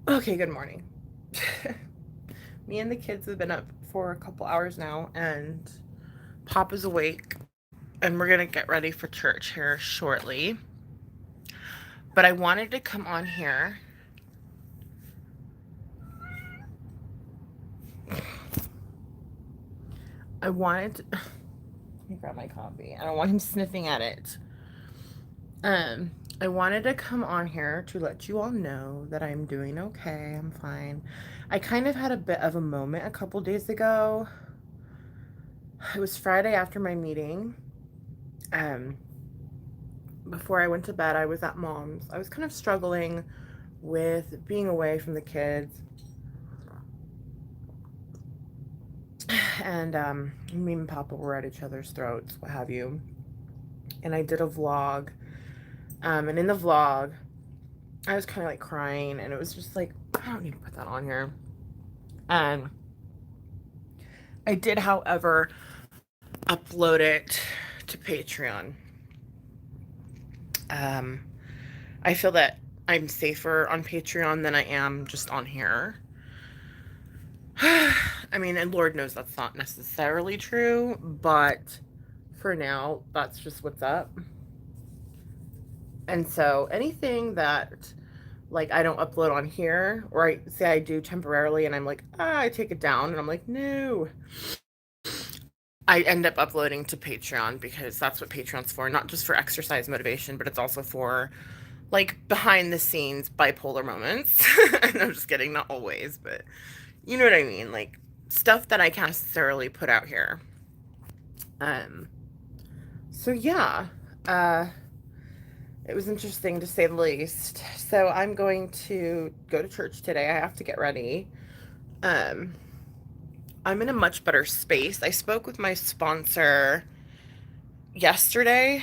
Okay, good morning. Me and the kids have been up for a couple hours now, and Pop is awake, and we're gonna get ready for church here shortly. But I wanted to come on here. I wanted to. Let me grab my coffee. I don't want him sniffing at it. Um, I wanted to come on here to let you all know that I'm doing okay. I'm fine. I kind of had a bit of a moment a couple days ago. It was Friday after my meeting. Um, Before I went to bed, I was at mom's. I was kind of struggling with being away from the kids. And me and Papa were at each other's throats, what have you. And I did a vlog. And in the vlog, I was kind of like crying. And it was just like, I don't need to put that on here. And I did, however, upload it to Patreon. Um, I feel that I'm safer on Patreon than I am just on here. I mean, and Lord knows that's not necessarily true, but for now, that's just what's up. And so anything that like I don't upload on here, or I say I do temporarily and I'm like, I take it down and I'm like, no. I end up uploading to Patreon because that's what Patreon's for, not just for exercise motivation, but it's also for like behind the scenes bipolar moments. And I'm just kidding, not always, but you know what I mean? Like stuff that I can't necessarily put out here. Um, so yeah, uh, it was interesting to say the least. So I'm going to go to church today. I have to get ready. Um, I'm in a much better space. I spoke with my sponsor yesterday.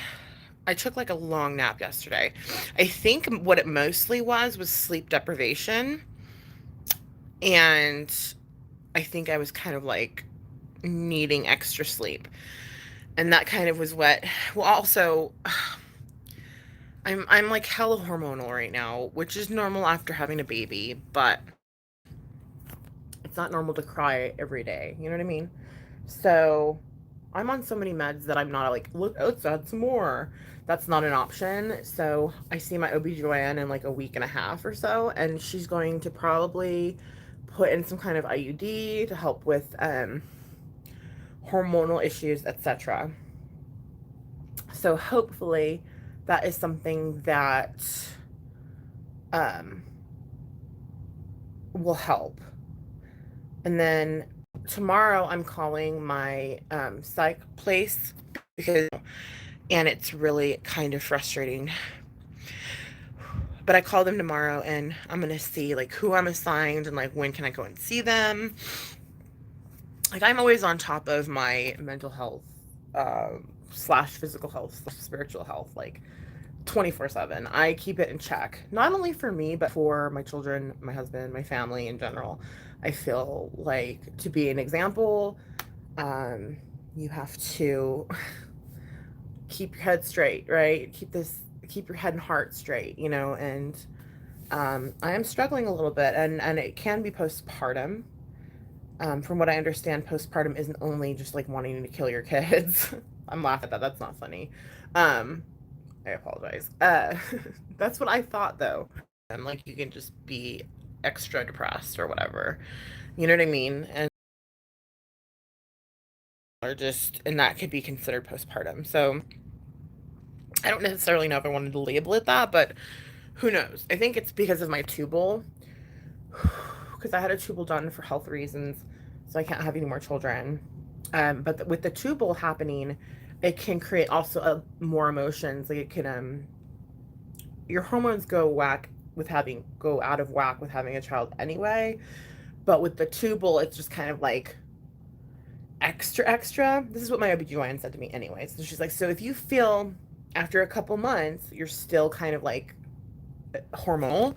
I took like a long nap yesterday. I think what it mostly was sleep deprivation. And I think I was kind of like needing extra sleep. And that kind of was what, well, also, I'm like hella hormonal right now, which is normal after having a baby, but it's not normal to cry every day. You know what I mean? So I'm on so many meds that I'm not like, look, let's add some more. That's not an option. So I see my OBGYN in like a week and a half or so, and she's going to probably put in some kind of IUD to help with hormonal issues, etc. So hopefully that is something that um, will help. And then tomorrow I'm calling my psych place because, and it's really kind of frustrating. But I call them tomorrow and I'm gonna see like who I'm assigned and like when can I go and see them. Like I'm always on top of my mental health slash physical health slash spiritual health, like 24/7. I keep it in check, not only for me, but for my children, my husband, my family in general. I feel like to be an example, um, you have to keep your head straight, right? Keep your head and heart straight, you know, and I am struggling a little bit, and it can be postpartum. From what I understand, postpartum isn't only just like wanting to kill your kids. I'm laughing at that. That's not funny. Um, I apologize. That's what I thought though. And like you can just be extra depressed or whatever. You know what I mean? And or just and that could be considered postpartum. So I don't necessarily know if I wanted to label it that, but who knows? I think it's because of my tubal. Because I had a tubal done for health reasons, so I can't have any more children. But with the tubal happening, it can create also more emotions. Like it can your hormones go out of whack with having a child anyway. But with the tubal, it's just kind of like extra. This is what my OBGYN said to me anyway. So she's like, so if you feel after a couple months you're still kind of like hormonal,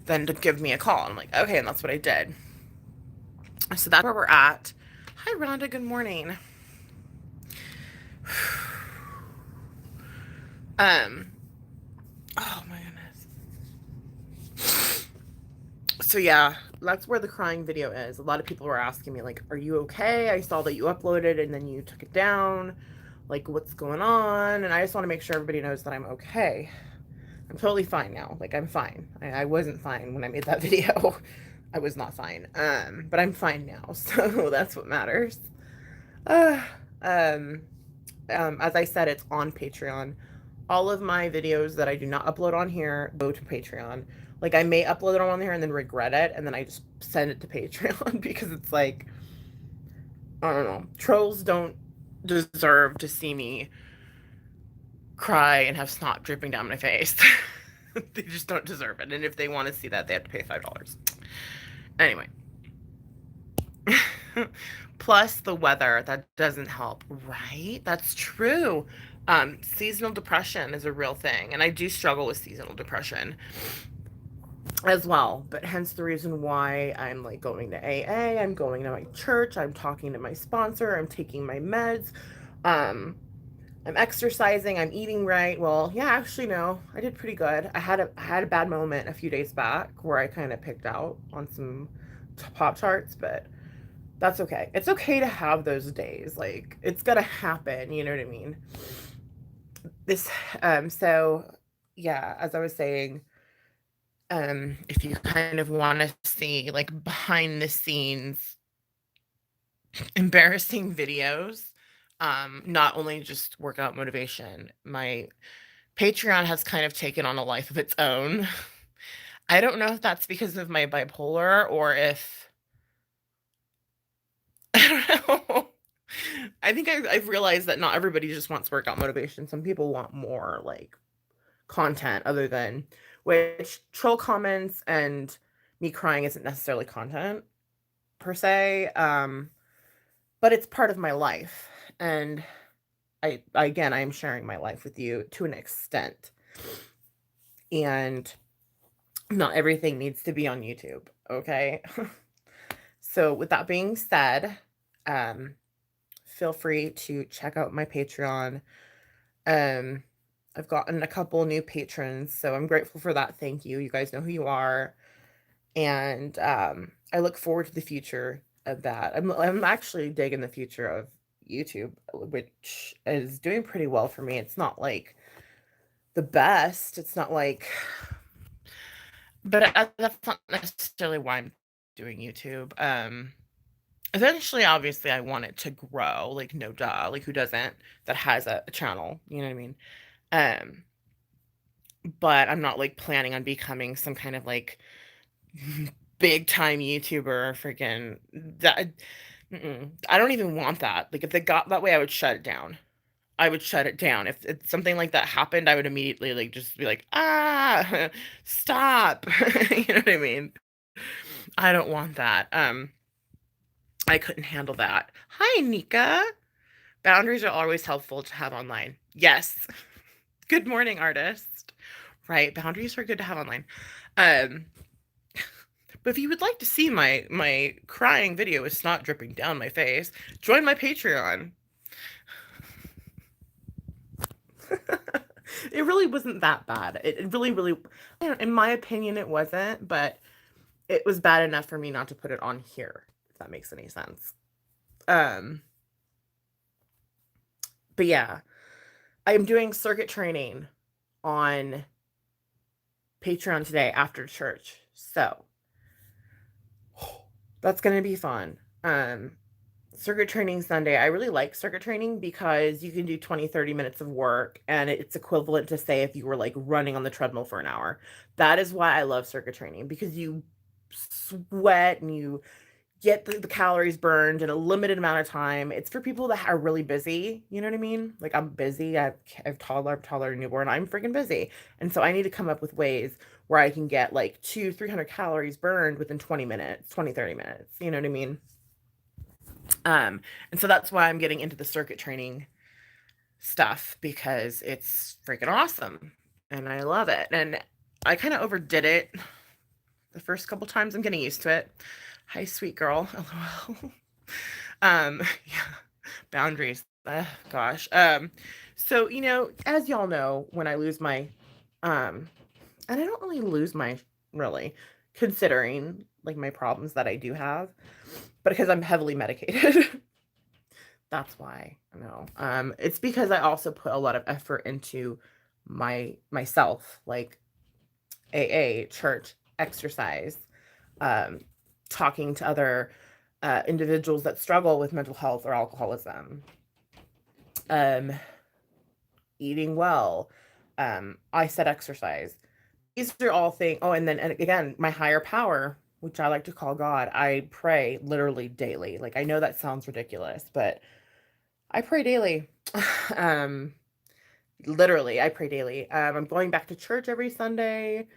then to give me a call. And I'm like, okay, and that's what I did. So that's where we're at. Hi Rhonda, good morning. Um, oh my goodness. So yeah, that's where the crying video is. A lot of people were asking me like, "Are you okay? I saw that you uploaded and then you took it down. Like, what's going on?" And I just want to make sure everybody knows that I'm okay. I'm totally fine now. Like, I'm fine. I wasn't fine when I made that video. I was not fine. But I'm fine now, so that's what matters. Uh, um, as I said, it's on Patreon. All of my videos that I do not upload on here go to Patreon. Like, I may upload it on here and then regret it, and then I just send it to Patreon because it's like, I don't know. Trolls don't deserve to see me cry and have snot dripping down my face. They just don't deserve it. And if they want to see that, they have to pay $5. Anyway. Plus the weather, that doesn't help, right? That's true. Seasonal depression is a real thing, and I do struggle with seasonal depression as well. But hence the reason why I'm like going to AA, I'm going to my church, I'm talking to my sponsor, I'm taking my meds, um, I'm exercising, I'm eating right. Well, yeah, actually no, I did pretty good. I had a bad moment a few days back where I kind of picked out on some Pop Tarts, but that's okay. It's okay to have those days. Like, it's gonna happen, you know what I mean? This so yeah, as I was saying, if you kind of want to see like behind the scenes embarrassing videos, not only just workout motivation, my Patreon has kind of taken on a life of its own. I don't know if that's because of my bipolar or if I don't know. I think I've realized that not everybody just wants workout motivation. Some people want more like content other than, which troll comments and me crying isn't necessarily content per se. But it's part of my life. And again, I'm sharing my life with you to an extent. And not everything needs to be on YouTube. Okay. So with that being said, feel free to check out my Patreon. Um, I've gotten a couple new patrons, so I'm grateful for that. Thank you. You guys know who you are. And I look forward to the future of that. I'm actually digging the future of YouTube, which is doing pretty well for me. It's not like the best. It's not like, but that's not necessarily why I'm doing YouTube. Eventually, obviously, I want it to grow. Like, no duh. Like, who doesn't? That has a channel. You know what I mean? Um, but I'm not like planning on becoming some kind of like big time YouTuber. Freaking that. I don't even want that. Like, if they got that way, I would shut it down. I would shut it down. If something like that happened, I would immediately like just be like, ah, stop. You know what I mean? I don't want that. I couldn't handle that. Hi, Nika. Boundaries are always helpful to have online. Yes. Good morning, artist. Right, boundaries are good to have online. Um, but if you would like to see my crying video with snot dripping down my face, join my Patreon. It really wasn't that bad. It really, in my opinion, it wasn't, but it was bad enough for me not to put it on here, if that makes any sense. Um, but yeah, I am doing circuit training on Patreon today after church. So that's going to be fun. Circuit training Sunday. I really like circuit training because you can do 20, 30 minutes of work and it's equivalent to say if you were like running on the treadmill for an hour. That is why I love circuit training, because you sweat and you get the calories burned in a limited amount of time. It's for people that are really busy. You know what I mean? Like, I'm busy. I have toddler, newborn. I'm freaking busy. And so I need to come up with ways where I can get like 300 calories burned within 20 minutes, 20, 30 minutes. You know what I mean? And so that's why I'm getting into the circuit training stuff, because it's freaking awesome and I love it. And I kind of overdid it the first couple times. I'm getting used to it. Hi, sweet girl. LOL. Yeah, boundaries. Gosh. So, as y'all know, when I lose my, and I don't really lose my, really, considering like my problems that I do have, but because I'm heavily medicated. That's why. No. It's because I also put a lot of effort into myself, like AA, church, exercise, um, talking to other individuals that struggle with mental health or alcoholism, um, eating well. I said exercise. These are all things. Oh, and again, my higher power, which I like to call God, I pray literally daily. Like, I know that sounds ridiculous, but I pray daily. um, Literally, I pray daily. I'm going back to church every Sunday.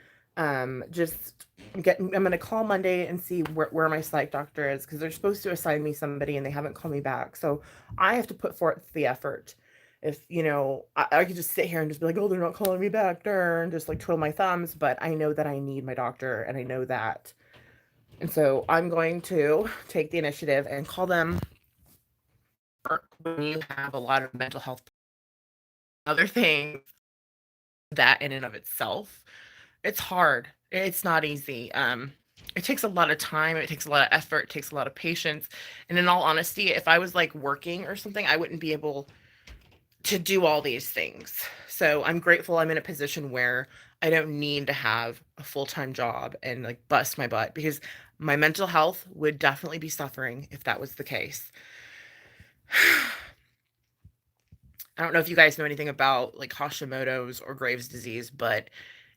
Just I'm gonna call Monday and see where my psych doctor is, because they're supposed to assign me somebody and they haven't called me back. So I have to put forth the effort. If I could just sit here and just be like, oh, they're not calling me back, darn, just like twiddle my thumbs. But I know that I need my doctor, and I know that, and so I'm going to take the initiative and call them. When you have a lot of mental health, other things, that in and of itself, it's hard. It's not easy. It takes a lot of time. It takes a lot of effort. It takes a lot of patience. And in all honesty, if I was like working or something, I wouldn't be able to do all these things. So I'm grateful I'm in a position where I don't need to have a full-time job and like bust my butt, because my mental health would definitely be suffering if that was the case. I don't know if you guys know anything about like Hashimoto's or Graves' disease, but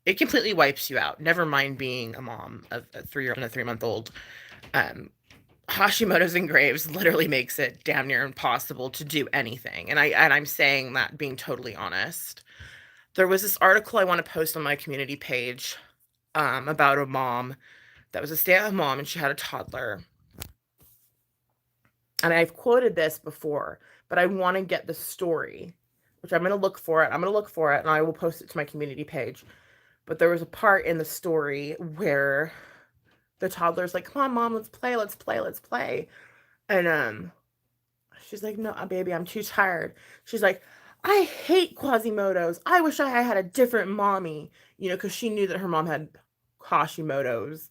it completely wipes you out. Never mind being a mom of a 3-year-old and a 3-month-old. Um, Hashimoto's and Graves literally makes it damn near impossible to do anything. And I'm saying that being totally honest. There was this article I want to post on my community page, about a mom that was a stay-at-home mom, and she had a toddler. And I've quoted this before, but I want to get the story, which I'm going to look for it. I'm going to look for it, and I will post it to my community page. But there was a part in the story where the toddler's like, come on, mom, let's play, let's play, let's play. And she's like, no, baby, I'm too tired. She's like, I hate Quasimodo's. I wish I had a different mommy, because she knew that her mom had Hashimoto's.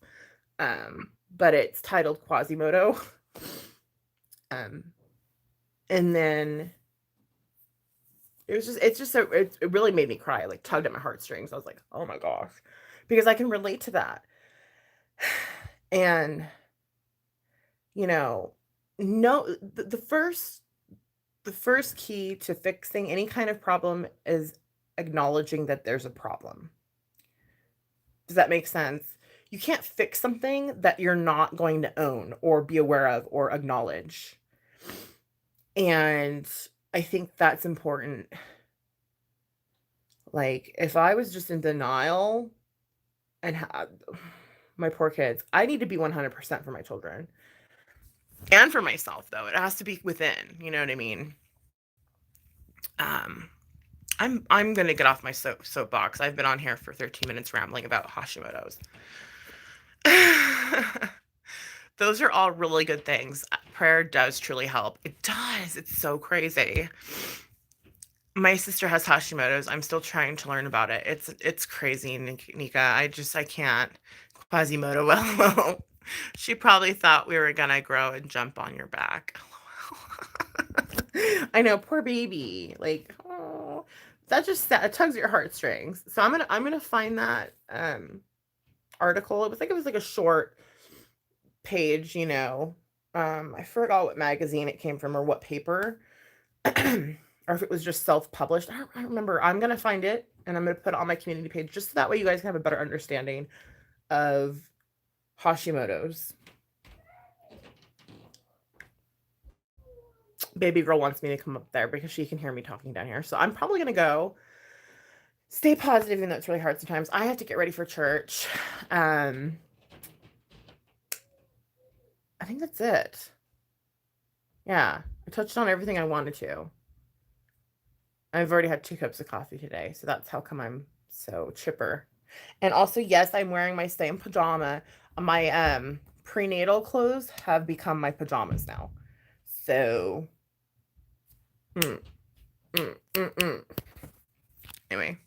But it's titled Quasimodo. And then it really made me cry, like tugged at my heartstrings. I was like, oh my gosh, because I can relate to that. And, no, the first key to fixing any kind of problem is acknowledging that there's a problem. Does that make sense? You can't fix something that you're not going to own or be aware of or acknowledge. And I think that's important. Like, if I was just in denial and my poor kids, I need to be 100% for my children and for myself, though. It has to be within, you know what I mean? I'm gonna get off my soapbox. I've been on here for 13 minutes rambling about Hashimoto's. Those are all really good things. Prayer does truly help. It does. It's so crazy. My sister has Hashimoto's. I'm still trying to learn about it. It's crazy, Nika. I can't. Quasimodo, well, she probably thought we were gonna grow and jump on your back. I know, poor baby. Like, oh, that just it tugs at your heartstrings. So I'm gonna find that article. It was like a short page, I forgot what magazine it came from or what paper. Or if it was just self-published. I don't remember. I'm going to find it, and I'm going to put it on my community page, just so that way you guys can have a better understanding of Hashimoto's. Baby girl wants me to come up there because she can hear me talking down here. So I'm probably going to go. Stay positive, even though it's really hard sometimes. I have to get ready for church. I think that's it. Yeah, I touched on everything I wanted to. I've already had 2 cups of coffee today, so that's how come I'm so chipper. And also, yes, I'm wearing my same pajama. My prenatal clothes have become my pajamas now. So, anyway,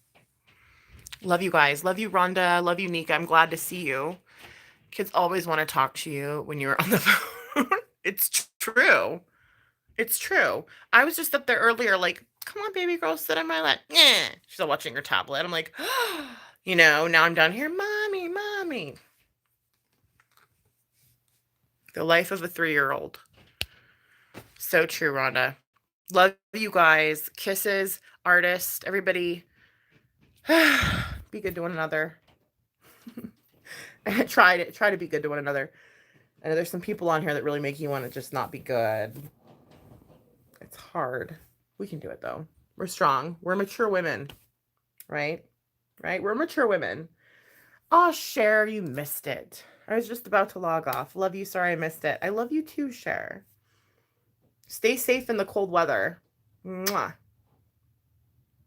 love you guys. Love you, Rhonda. Love you, Nika. I'm glad to see you. Kids always want to talk to you when you're on the phone. It's true. It's true. I was just up there earlier, like, come on, baby girl, sit on my lap. Yeah. She's all watching her tablet. I'm like, now I'm down here, mommy, mommy. The life of a 3-year-old. So true, Rhonda. Love you guys. Kisses, artist, everybody. Be good to one another. Try to be good to one another. I know there's some people on here that really make you want to just not be good. It's hard. We can do it though. We're strong. We're mature women. Right? We're mature women. Oh, Cher, you missed it. I was just about to log off. Love you. Sorry I missed it. I love you too, Cher. Stay safe in the cold weather. Mwah.